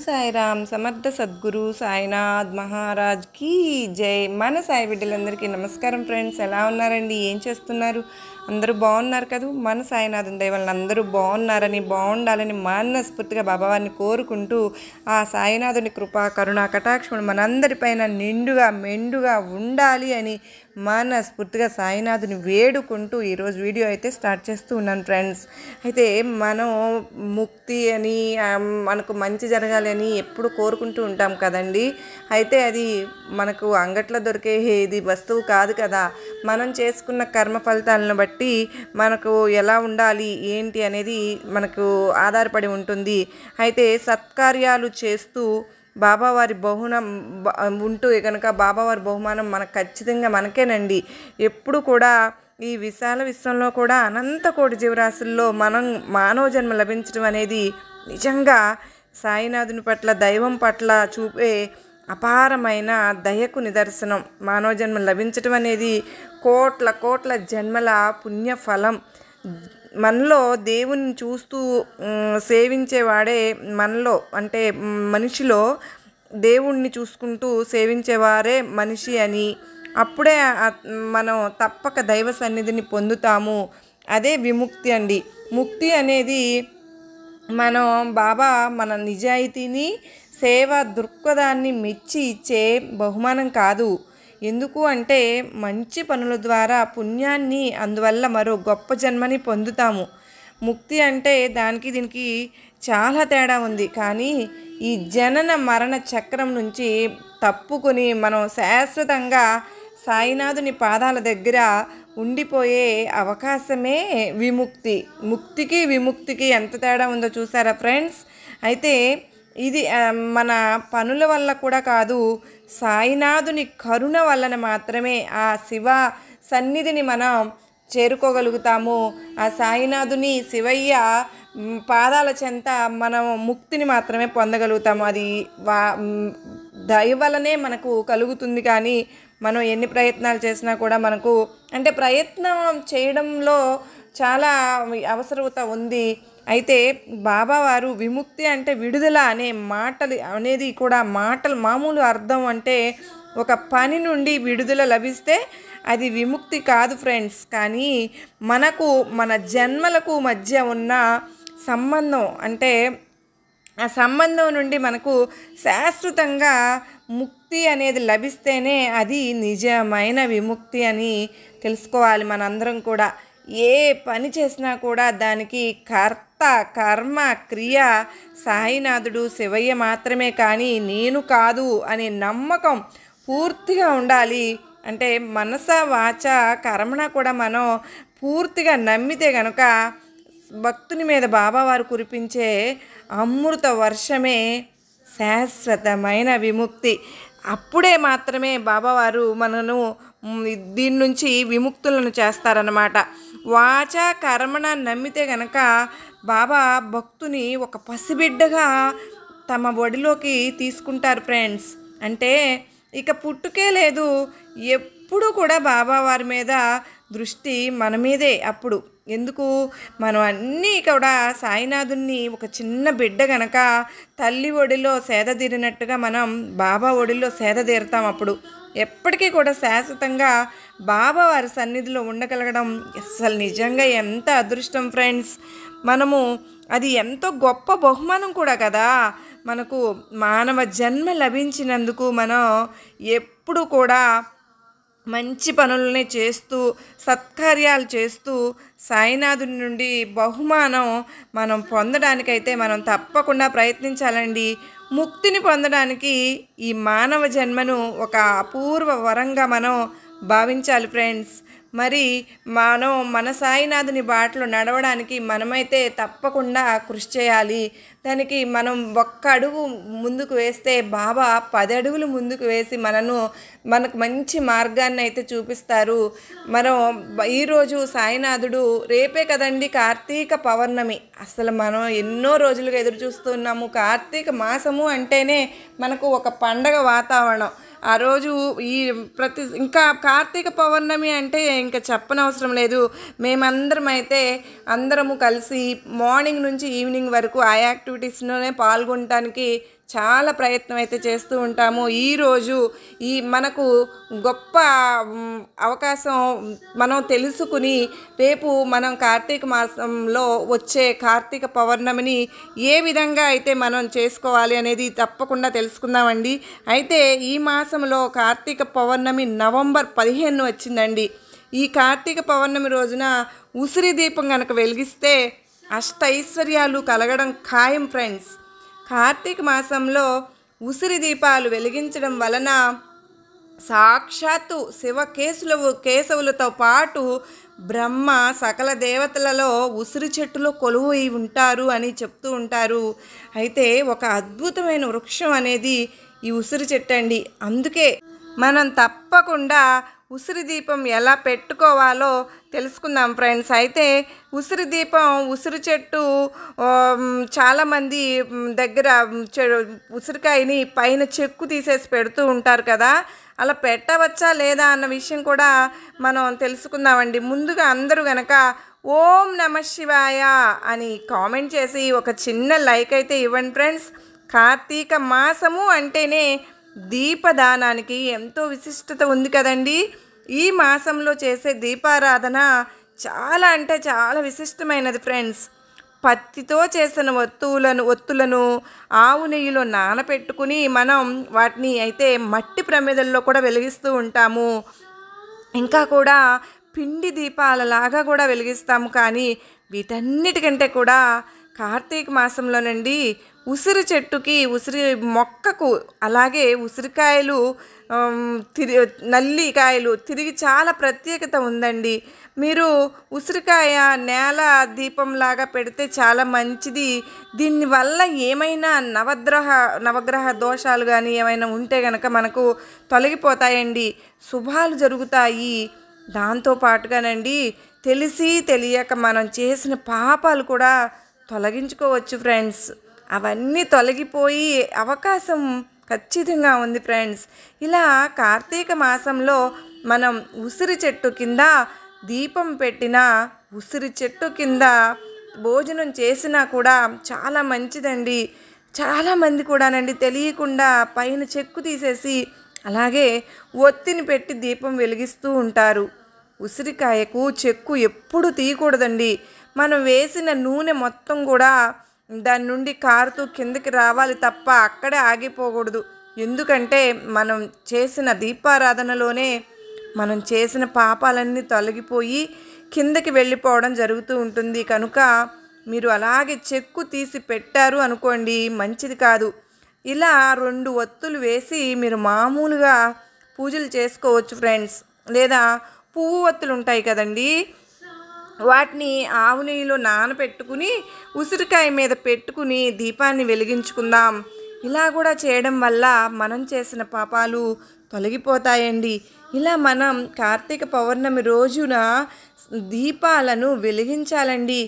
సాయిరామ్ సమర్థ సద్గురు సాయినాథ్ మహారాజ్ కీ జై. మన సాయి బిడ్డలందరికీ నమస్కారం ఫ్రెండ్స్. ఎలా ఉన్నారండి? ఏం చేస్తున్నారు? అందరూ బాగున్నారు కదా? మన సాయినాథుని దయ వలన అందరూ బాగున్నారని, బాగుండాలని మనస్ఫూర్తిగా బాబావారిని కోరుకుంటూ ఆ సాయినాథుని కృపా కరుణా కటాక్షములు మనందరిపైన నిండుగా మెండుగా ఉండాలి అని మనస్ఫూర్తిగా సాయినాథుని వేడుకుంటూ ఈరోజు వీడియో అయితే స్టార్ట్ చేస్తూ ఉన్నాను ఫ్రెండ్స్. అయితే మనం ముక్తి అని మనకు మంచి జరగాలి అని ఎప్పుడు కోరుకుంటూ ఉంటాం కదండి. అయితే అది మనకు అంగట్లో దొరికేది వస్తువు కాదు కదా. మనం చేసుకున్న కర్మ ఫలితాలను బట్టి మనకు ఎలా ఉండాలి ఏంటి అనేది మనకు ఆధారపడి ఉంటుంది. అయితే సత్కార్యాలు చేస్తూ బాబావారి బహుమానం ఉంటూ కనుక బాబావారి బహుమానం మనకు ఖచ్చితంగా మనకేనండి. ఎప్పుడు కూడా ఈ విశాల విశ్వంలో కూడా అనంత కోటి జీవరాశుల్లో మనం మానవ జన్మ లభించడం అనేది నిజంగా సాయినాథుని పట్ల దైవం పట్ల చూపే అపారమైన దయకు నిదర్శనం. మానవ జన్మ లభించడం అనేది కోట్ల కోట్ల జన్మల పుణ్యఫలం. మనలో దేవుని చూస్తూ సేవించేవాడే మనలో, అంటే మనిషిలో దేవుణ్ణి చూసుకుంటూ సేవించేవారే మనిషి అని, అప్పుడే మనం తప్పక దైవ సన్నిధిని పొందుతాము. అదే విముక్తి అండి. ముక్తి అనేది బాబా మన నిజాయితీని, సేవా దృక్పథాన్ని మెచ్చి ఇచ్చే బహుమానం కాదు. ఎందుకు అంటే మంచి పనుల ద్వారా పుణ్యాన్ని, అందువల్ల మరో గొప్ప జన్మని పొందుతాము. ముక్తి అంటే దానికి దీనికి చాలా తేడా ఉంది. కానీ ఈ జనన మరణ చక్రం నుంచి తప్పుకొని మనం శాశ్వతంగా సాయినాథుని పాదాల దగ్గర ఉండిపోయే అవకాశమే విముక్తి. ముక్తికి విముక్తికి ఎంత తేడా ఉందో చూసారా ఫ్రెండ్స్? అయితే ఇది మన పనుల వల్ల కూడా కాదు, సాయినాథుని కరుణ వలన మాత్రమే ఆ శివ సన్నిధిని మనం చేరుకోగలుగుతాము. ఆ సాయినాథుని శివయ్య పాదాల చెంత మనం ముక్తిని మాత్రమే పొందగలుగుతాము. అది దయ వలనే మనకు కలుగుతుంది. కానీ మనం ఎన్ని ప్రయత్నాలు చేసినా కూడా మనకు, అంటే ప్రయత్నం చేయడంలో చాలా అవసరత ఉంది. అయితే బాబావారు విముక్తి అంటే విడుదల అనే మాటలు అనేది కూడా మామూలు అర్థం అంటే ఒక పని నుండి విడుదల లభిస్తే అది విముక్తి కాదు ఫ్రెండ్స్. కానీ మనకు మన జన్మలకు మధ్య ఉన్న సంబంధం, అంటే ఆ సంబంధం నుండి మనకు శాశ్వతంగా ముక్తి అనేది లభిస్తేనే అది నిజమైన విముక్తి అని తెలుసుకోవాలి మనందరం కూడా. ఏ పని చేసినా కూడా దానికి కర్త, కర్మ, క్రియ సాయినాథుడు శివయ్య మాత్రమే, కానీ నేను కాదు అనే నమ్మకం పూర్తిగా ఉండాలి. అంటే మనస వాచ కర్మణ కూడా మనం పూర్తిగా నమ్మితే కనుక భక్తుని మీద బాబావారు కురిపించే అమృత వర్షమే శాశ్వతమైన విముక్తి. అప్పుడే మాత్రమే బాబావారు మనను దీని నుంచి విముక్తులను చేస్తారన్నమాట. వాచ కర్మణ నమ్మితే గనక బాబా భక్తుని ఒక పసిబిడ్డగా తమ ఒడిలోకి తీసుకుంటారు ఫ్రెండ్స్. అంటే ఇక పుట్టుకే లేదు. ఎప్పుడు కూడా బాబావారి మీద దృష్టి మన మీదే. అప్పుడు ఎందుకు మనం అన్నీ కూడా సాయినాథుని ఒక చిన్న బిడ్డ గనక తల్లి ఒడిలో సేద తీరినట్టుగా మనం బాబా ఒడిలో సేద తీరుతాం. అప్పుడు ఎప్పటికీ కూడా శాశ్వతంగా బాబావారి సన్నిధిలో ఉండగలగడం అసలు నిజంగా ఎంత అదృష్టం ఫ్రెండ్స్. మనము అది ఎంతో గొప్ప బహుమానం కూడా కదా. మనకు మానవ జన్మ లభించినందుకు మనం ఎప్పుడు కూడా మంచి పనులని చేస్తూ సత్కార్యాలు చేస్తూ సాయినాథుని నుండి బహుమానం మనం పొందడానికైతే మనం తప్పకుండా ప్రయత్నించాలండి. ముక్తిని పొందడానికి ఈ మానవ జన్మను ఒక అపూర్వ వరంగా మనం భావించాలి ఫ్రెండ్స్. మరి మనం మన సాయినాథుని బాటలో నడవడానికి మనమైతే తప్పకుండా కృషి చేయాలి. దానికి మనం ఒక్క అడుగు ముందుకు వేస్తే బాబా 10 అడుగులు ముందుకు వేసి మనకు మంచి మార్గాన్ని అయితే చూపిస్తారు. మనం ఈరోజు సాయినాథుడు, రేపే కదండి కార్తీక పౌర్ణమి. అసలు మనం ఎన్నో రోజులుగా ఎదురు చూస్తున్నాము. కార్తీక మాసము అంటేనే మనకు ఒక పండగ వాతావరణం. ఆ రోజు ఇంకా కార్తీక పౌర్ణమి అంటే ఇంకా చెప్పనవసరం లేదు. మేమందరం అయితే అందరము కలిసి మార్నింగ్ నుంచి ఈవినింగ్ వరకు ఆ యాక్టివిటీ యాక్టివిటీస్లోనే పాల్గొనడానికి చాలా ప్రయత్నం అయితే చేస్తూ ఉంటాము. ఈరోజు ఈ మనకు గొప్ప అవకాశం మనం తెలుసుకుని రేపు మనం కార్తీక మాసంలో వచ్చే కార్తీక పౌర్ణమిని ఏ విధంగా అయితే మనం చేసుకోవాలి అనేది తప్పకుండా తెలుసుకుందామండి. అయితే ఈ మాసంలో కార్తీక పౌర్ణమి నవంబర్ 15 వచ్చిందండి. ఈ కార్తీక పౌర్ణమి రోజున ఉసిరి దీపం కనుక వెలిగిస్తే అష్టైశ్వర్యాలు కలగడం ఖాయం ఫ్రెండ్స్. కార్తీక మాసంలో ఉసిరి దీపాలు వెలిగించడం వలన సాక్షాత్తు కేశవులతో పాటు బ్రహ్మ సకల దేవతలలో ఉసిరి చెట్టులో కొలువు ఉంటారు అని చెప్తూ ఉంటారు. అయితే ఒక అద్భుతమైన వృక్షం అనేది ఈ ఉసిరి చెట్టు అండి. అందుకే మనం తప్పకుండా ఉసిరి దీపం ఎలా పెట్టుకోవాలో తెలుసుకుందాం ఫ్రెండ్స్. అయితే ఉసిరి దీపం ఉసిరి చెట్టు చాలామంది దగ్గర ఉసిరికాయని పైన చెక్కు తీసేసి పెడుతూ ఉంటారు కదా, అలా పెట్టవచ్చా లేదా అన్న విషయం కూడా మనం తెలుసుకుందామండి. ముందుగా అందరూ గనక ఓం నమ శివాయ అని కామెంట్ చేసి ఒక చిన్న లైక్ అయితే ఇవ్వండి ఫ్రెండ్స్. కార్తీక మాసము అంటేనే దీపదానానికి ఎంతో విశిష్టత ఉంది కదండి. ఈ మాసంలో చేసే దీపారాధన చాలా అంటే చాలా విశిష్టమైనది ఫ్రెండ్స్. పత్తితో చేసిన ఒత్తులను ఆవు నెయ్యిలో నానపెట్టుకుని మనం వాటిని అయితే మట్టి ప్రమిదల్లో కూడా వెలిగిస్తూ ఉంటాము. ఇంకా కూడా పిండి దీపాలలాగా కూడా వెలిగిస్తాము. కానీ వీటన్నిటికంటే కూడా కార్తీక మాసంలోనండి ఉసిరి చెట్టుకి ఉసిరి మొక్కకు అలాగే ఉసిరికాయలు నల్లికాయలు తిరిగి చాలా ప్రత్యేకత ఉందండి. మీరు ఉసిరికాయ నేల దీపంలాగా పెడితే చాలా మంచిది. దీనివల్ల ఏమైనా నవగ్రహ దోషాలు కానీ ఏమైనా ఉంటే కనుక మనకు తొలగిపోతాయండి, శుభాలు జరుగుతాయి. దాంతోపాటుగానండి తెలిసి తెలియక మనం చేసిన పాపాలు కూడా తొలగించుకోవచ్చు ఫ్రెండ్స్. అవన్నీ తొలగిపోయి అవకాశం ఖచ్చితంగా ఉంది ఫ్రెండ్స్. ఇలా కార్తీక మాసంలో మనం ఉసిరి చెట్టు కింద దీపం పెట్టినా ఉసిరి చెట్టు కింద భోజనం చేసినా కూడా చాలా మంచిదండి. చాలామంది కూడానండి తెలియకుండా పైన చెక్కు తీసేసి అలాగే ఒత్తిని పెట్టి దీపం వెలిగిస్తూ ఉంటారు. ఉసిరికాయకు చెక్కు ఎప్పుడు తీయకూడదండి. మనం వేసిన నూనె మొత్తం కూడా దాని నుండి కారుతూ కిందకి రావాలి తప్ప అక్కడే ఆగిపోకూడదు. ఎందుకంటే మనం చేసిన దీపారాధనలోనే మనం చేసిన పాపాలన్నీ తొలగిపోయి కిందకి వెళ్ళిపోవడం జరుగుతూ ఉంటుంది. కనుక మీరు అలాగే చెక్కు తీసి పెట్టారు అనుకోండి, మంచిది కాదు. ఇలా 2 ఒత్తులు వేసి మీరు మామూలుగా పూజలు చేసుకోవచ్చు ఫ్రెండ్స్. లేదా పువ్వు ఒత్తులు ఉంటాయి కదండి, వాటిని ఆవు నెయ్యిలో నానపెట్టుకుని ఉసిరికాయ మీద పెట్టుకుని దీపాన్ని వెలిగించుకుందాం. ఇలా కూడా చేయడం వల్ల మనం చేసిన పాపాలు తొలగిపోతాయండి. ఇలా మనం కార్తీక పౌర్ణమి రోజున దీపాలను వెలిగించాలండి.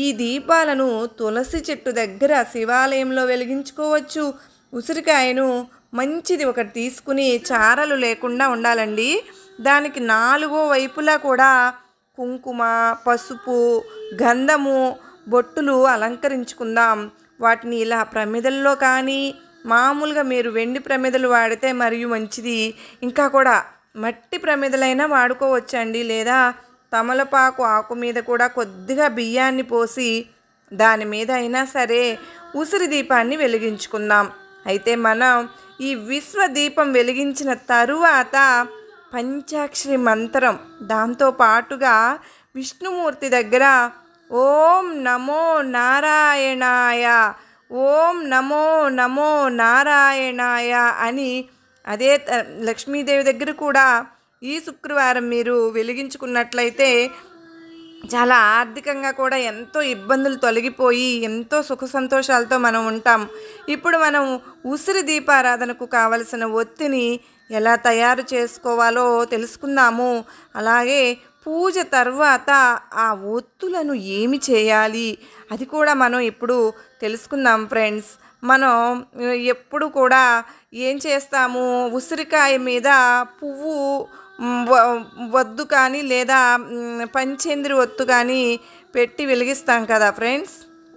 ఈ దీపాలను తులసి చెట్టు దగ్గర శివాలయంలో వెలిగించుకోవచ్చు. ఉసిరికాయను మంచిది ఒకటి తీసుకుని చారలు లేకుండా ఉండాలండి. దానికి 4 వైపులా కూడా కుంకుమ, పసుపు, గంధము, బొట్టులు అలంకరించుకుందాం. వాటిని ఇలా ప్రమిదల్లో కానీ మామూలుగా మీరు వెండి ప్రమిదలు వాడితే మరియు మంచిది. ఇంకా కూడా మట్టి ప్రమిదలైనా వాడుకోవచ్చండి. లేదా తమలపాకు ఆకు మీద కూడా కొద్దిగా బియ్యాన్ని పోసి దాని మీద అయినా సరే ఉసిరి దీపాన్ని వెలిగించుకుందాం. అయితే మనం ఈ విశ్వ దీపం వెలిగించిన తరువాత పంచాక్షరి మంత్రం దాంతో పాటుగా విష్ణుమూర్తి దగ్గర ఓం నమో నారాయణాయ, ఓం నమో నమో నారాయణాయ అని అదే లక్ష్మీదేవి దగ్గర కూడా ఈ శుక్రవారం మీరు వెలిగించుకున్నట్లయితే చాలా ఆర్థికంగా కూడా ఎంతో ఇబ్బందులు తొలగిపోయి ఎంతో సుఖ సంతోషాలతో మనం ఉంటాం. ఇప్పుడు మనం ఉసిరి దీపారాధనకు కావలసిన ఒత్తిని ఎలా తయారు చేసుకోవాలో తెలుసుకుందాము. అలాగే పూజ తర్వాత ఆ ఒత్తులను ఏమి చేయాలి అది కూడా మనం ఇప్పుడు తెలుసుకుందాం ఫ్రెండ్స్. మనం ఎప్పుడు కూడా ఏం చేస్తాము, ఉసిరికాయ మీద పువ్వు వద్దు కానీ లేదా పంచేంద్రి ఒత్తు కానీ పెట్టి వెలిగిస్తాం కదా ఫ్రెండ్స్.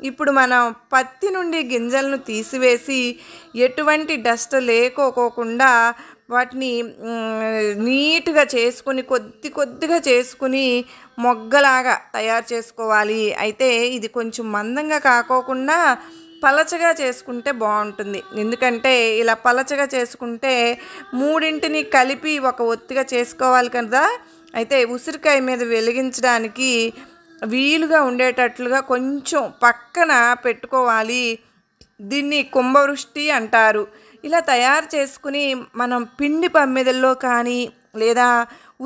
ఇప్పుడు మనం పత్తి నుండి గింజలను తీసివేసి ఎటువంటి డస్ట్ లేకోకుండా వాటిని నీట్గా చేసుకుని కొద్దిగా చేసుకుని మొగ్గలాగా తయారు చేసుకోవాలి. అయితే ఇది కొంచెం మందంగా కాకోకుండా పలచగా చేసుకుంటే బాగుంటుంది. ఎందుకంటే ఇలా పలచగా చేసుకుంటే మూడింటిని కలిపి ఒక ఒత్తిగా చేసుకోవాలి కదా. అయితే ఉసిరికాయ మీద వెలిగించడానికి వీలుగా ఉండేటట్లుగా కొంచెం పక్కన పెట్టుకోవాలి. దీన్ని కుంభవృష్టి అంటారు. ఇలా తయారు చేసుకుని మనం పిండి పమ్మెదల్లో కానీ లేదా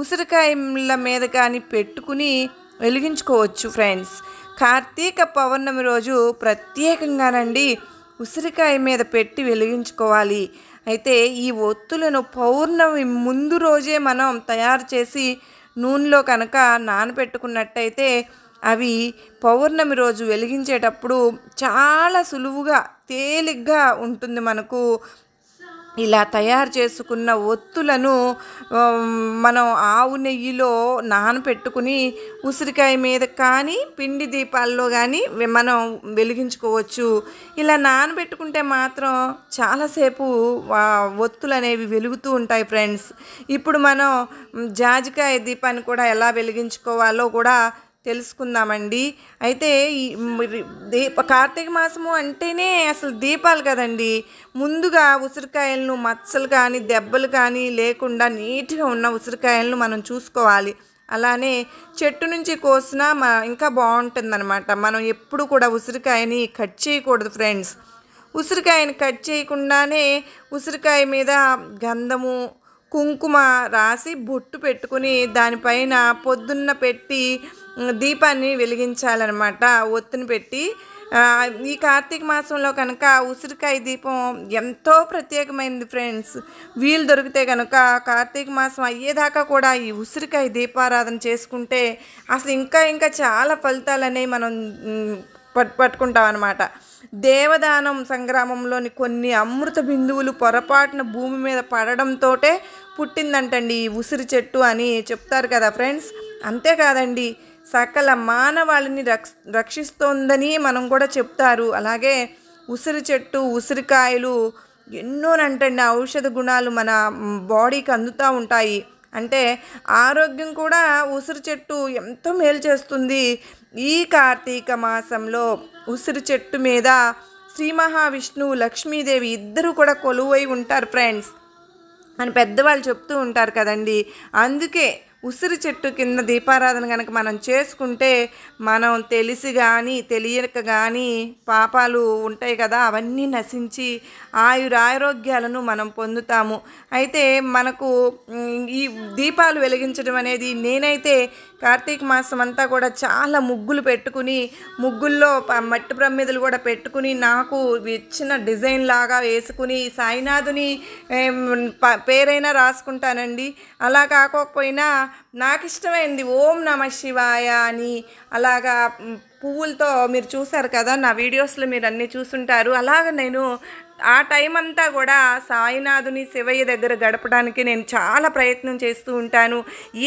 ఉసిరికాయల మీద కానీ పెట్టుకుని వెలిగించుకోవచ్చు ఫ్రెండ్స్. కార్తీక పౌర్ణమి రోజు ప్రత్యేకంగానండి ఉసిరికాయ మీద పెట్టి వెలిగించుకోవాలి. అయితే ఈ ఒత్తులను పౌర్ణమి ముందు రోజే మనం తయారు చేసి నూనెలో కనుక నానబెట్టుకున్నట్టయితే అవి పౌర్ణమి రోజు వెలిగించేటప్పుడు చాలా సులువుగా తేలిగ్గా ఉంటుంది. మనకు ఇలా తయారు చేసుకున్న ఒత్తులను మనం ఆవు నెయ్యిలో నానపెట్టుకుని ఉసిరికాయ మీద కానీ పిండి దీపాల్లో కానీ మనం వెలిగించుకోవచ్చు. ఇలా నానబెట్టుకుంటే మాత్రం చాలాసేపు ఒత్తులు అనేవి వెలుగుతూ ఉంటాయి ఫ్రెండ్స్. ఇప్పుడు మనం జాజికాయ దీపాన్ని కూడా ఎలా వెలిగించుకోవాలో కూడా తెలుసుకుందామండి. అయితే కార్తీక మాసము అంటేనే అసలు దీపాలు కదండి. ముందుగా ఉసిరికాయలను మచ్చలు కానీ దెబ్బలు కానీ లేకుండా నీట్గా ఉన్న ఉసిరికాయలను మనం చూసుకోవాలి. అలానే చెట్టు నుంచి కోసినా ఇంకా బాగుంటుందన్నమాట. మనం ఎప్పుడు కూడా ఉసిరికాయని కట్ చేయకూడదు ఫ్రెండ్స్. ఉసిరికాయని కట్ చేయకుండానే ఉసిరికాయ మీద గంధము కుంకుమ రాసి బొట్టు పెట్టుకుని దానిపైన పొద్దున్న పెట్టి దీపాన్ని వెలిగించాలన్నమాట. ఒత్తిని పెట్టి ఈ కార్తీక మాసంలో కనుక ఉసిరికాయ దీపం ఎంతో ప్రత్యేకమైనది ఫ్రెండ్స్. వీలు దొరికితే కనుక కార్తీక మాసం అయ్యేదాకా కూడా ఈ ఉసిరికాయ దీపారాధన చేసుకుంటే అసలు ఇంకా చాలా ఫలితాలు అనేవి మనం పట్టుకుంటాం అన్నమాట. దేవదానం సంగ్రామంలోని కొన్ని అమృత బిందువులు పొరపాటున భూమి మీద పడడంతో పుట్టిందంటండి ఈ ఉసిరి చెట్టు అని చెప్తారు కదా ఫ్రెండ్స్. అంతేకాదండి, సకల మానవాళిని రక్షిస్తోందని మనం కూడా చెప్తారు. అలాగే ఉసిరి చెట్టు ఉసిరికాయలు ఎన్నోనంటండి ఔషధ గుణాలు మన బాడీకి అందుతూ ఉంటాయి. అంటే ఆరోగ్యం కూడా ఉసిరి చెట్టు ఎంతో మేలు చేస్తుంది. ఈ కార్తీక మాసంలో ఉసిరి చెట్టు మీద శ్రీ మహావిష్ణువు లక్ష్మీదేవి ఇద్దరు కూడా కొలువై ఉంటారు ఫ్రెండ్స్ అని పెద్దవాళ్ళు చెప్తూ ఉంటారు కదండి. అందుకే ఉసిరి చెట్టు కింద దీపారాధన కనుక మనం చేసుకుంటే మనం తెలిసి కానీ తెలియక కానీ పాపాలు ఉంటాయి కదా, అవన్నీ నశించి ఆయురారోగ్యాలను మనం పొందుతాము. అయితే మనకు ఈ దీపాలు వెలిగించడం అనేది నేనైతే కార్తీక మాసం అంతా కూడా చాలా ముగ్గులు పెట్టుకుని ముగ్గుల్లో మట్టి ప్రమిదలు కూడా పెట్టుకుని నాకు ఇచ్చిన డిజైన్ లాగా వేసుకుని సాయినాథుని పేరైనా రాసుకుంటానండి. అలా కాకపోయినా నాకు ఇష్టమైంది ఓం నమ శివాయ అని అలాగా పువ్వులతో మీరు చూసారు కదా, నా వీడియోస్లో మీరు అన్నీ చూసుంటారు. అలాగ నేను ఆ టైం అంతా కూడా సాయినాథుని శివయ్య దగ్గర గడపడానికి నేను చాలా ప్రయత్నం చేస్తూ ఉంటాను.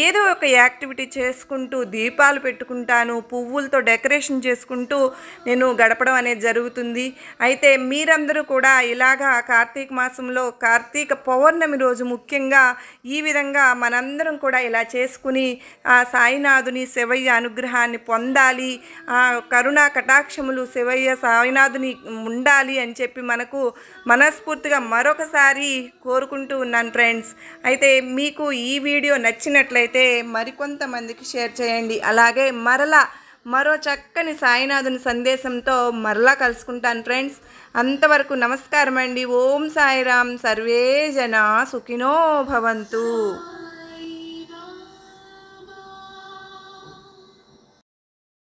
ఏదో ఒక యాక్టివిటీ చేసుకుంటూ దీపాలు పెట్టుకుంటాను, పువ్వులతో డెకరేషన్ చేసుకుంటూ నేను గడపడం అనేది జరుగుతుంది. అయితే మీరందరూ కూడా ఇలాగా కార్తీక మాసంలో కార్తీక పౌర్ణమి రోజు ముఖ్యంగా ఈ విధంగా మనందరం కూడా ఇలా చేసుకుని ఆ సాయినాథుని శివయ్య అనుగ్రహాన్ని పొందాలి, ఆ కరుణా కటాక్షములు శివయ్య సాయినాథుని ఉండాలి అని చెప్పి మనకు మనస్ఫూర్తిగా మరొకసారి కోరుకుంటూ ఉన్నాను ఫ్రెండ్స్. అయితే మీకు ఈ వీడియో నచ్చినట్లయితే మరికొంతమందికి షేర్ చేయండి. అలాగే మరో చక్కని సాయినాథుని సందేశంతో మరలా కలుసుకుంటాను ఫ్రెండ్స్. అంతవరకు నమస్కారం అండి. ఓం సాయిరామ్. సర్వే జనా సుఖినో భవంతు.